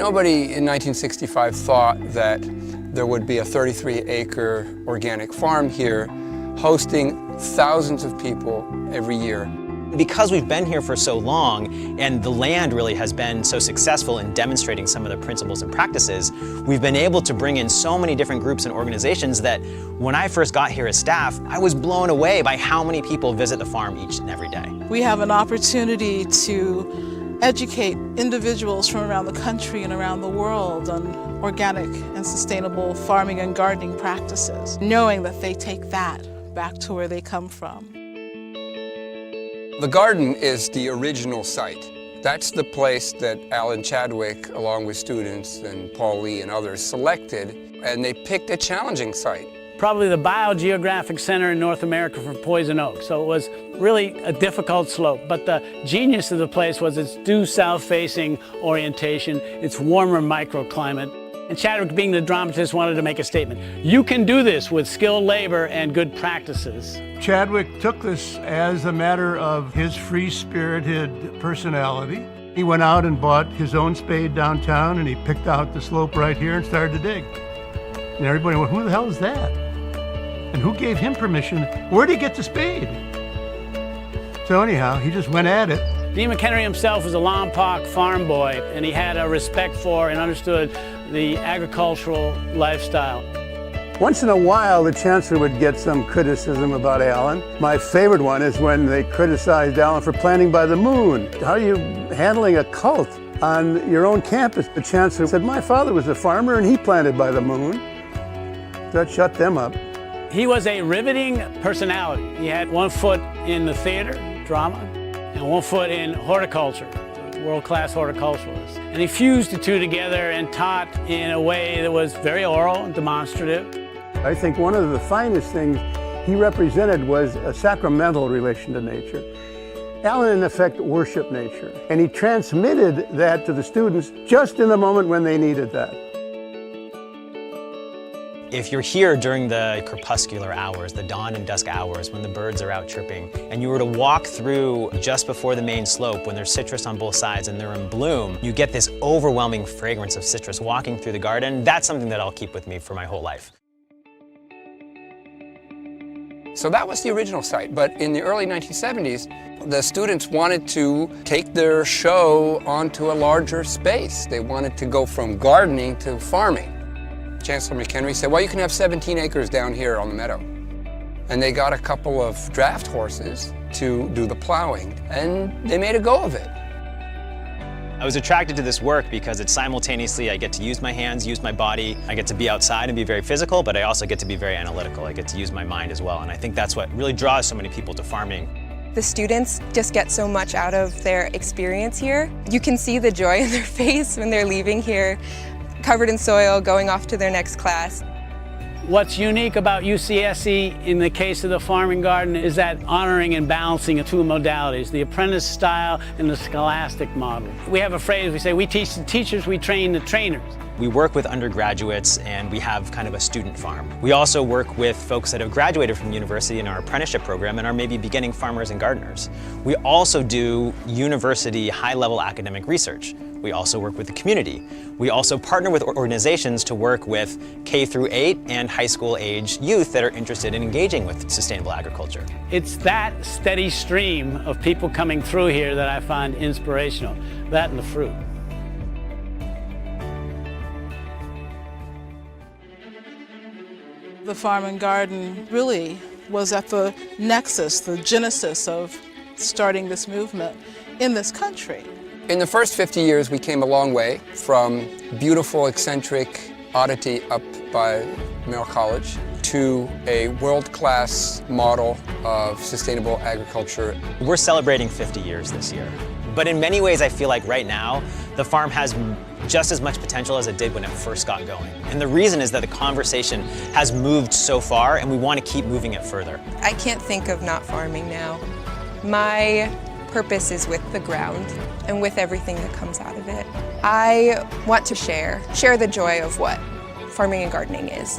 Nobody in 1965 thought that there would be a 33-acre organic farm here hosting thousands of people every year. Because we've been here for so long and the land really has been so successful in demonstrating some of the principles and practices, we've been able to bring in so many different groups and organizations that when I first got here as staff, I was blown away by how many people visit the farm each and every day. We have an opportunity to educate individuals from around the country and around the world on organic and sustainable farming and gardening practices, knowing that they take that back to where they come from. The garden is the original site. That's the place that Alan Chadwick, along with students and Paul Lee and others, selected, and they picked a challenging site. Probably the biogeographic center in North America for poison oak, so it was really a difficult slope. But the genius of the place was its due south-facing orientation, its warmer microclimate. And Chadwick, being the dramatist, wanted to make a statement. You can do this with skilled labor and good practices. Chadwick took this as a matter of his free-spirited personality. He went out and bought his own spade downtown, and he picked out the slope right here and started to dig. And everybody went, who the hell is that? And who gave him permission? Where did he get the spade? So anyhow, he just went at it. Dean McHenry himself was a Lompoc farm boy, and he had a respect for and understood the agricultural lifestyle. Once in a while, the chancellor would get some criticism about Alan. My favorite one is when they criticized Alan for planting by the moon. How are you handling a cult on your own campus? The chancellor said, my father was a farmer and he planted by the moon. That shut them up. He was a riveting personality. He had one foot in the theater, drama, and one foot in horticulture, world-class horticulturalist. And he fused the two together and taught in a way that was very oral and demonstrative. I think one of the finest things he represented was a sacramental relation to nature. Alan, in effect, worshiped nature, and he transmitted that to the students just in the moment when they needed that. If you're here during the crepuscular hours, the dawn and dusk hours, when the birds are out chirping, and you were to walk through just before the main slope when there's citrus on both sides and they're in bloom, you get this overwhelming fragrance of citrus walking through the garden. That's something that I'll keep with me for my whole life. So that was the original site, but in the early 1970s, the students wanted to take their show onto a larger space. They wanted to go from gardening to farming. Chancellor McHenry said, well, you can have 17 acres down here on the meadow. And they got a couple of draft horses to do the plowing, and they made a go of it. I was attracted to this work because it's simultaneously I get to use my hands, use my body, I get to be outside and be very physical, but I also get to be very analytical. I get to use my mind as well, and I think that's what really draws so many people to farming. The students just get so much out of their experience here. You can see the joy in their face when they're leaving here, covered in soil, going off to their next class. What's unique about UCSC in the case of the farming garden is that honoring and balancing of two modalities, the apprentice style and the scholastic model. We have a phrase, we say, we teach the teachers, we train the trainers. We work with undergraduates and we have kind of a student farm. We also work with folks that have graduated from university in our apprenticeship program and are maybe beginning farmers and gardeners. We also do university high-level academic research. We also work with the community. We also partner with organizations to work with K-8 and high school age youth that are interested in engaging with sustainable agriculture. It's that steady stream of people coming through here that I find inspirational, that and the fruit. The farm and garden really was at the nexus, the genesis of starting this movement in this country. In the first 50 years, we came a long way from beautiful, eccentric oddity up by Merrill College to a world-class model of sustainable agriculture. We're celebrating 50 years this year. But in many ways, I feel like right now, the farm has just as much potential as it did when it first got going. And the reason is that the conversation has moved so far, and we want to keep moving it further. I can't think of not farming now. My purpose is with the ground and with everything that comes out of it. I want to share the joy of what farming and gardening is.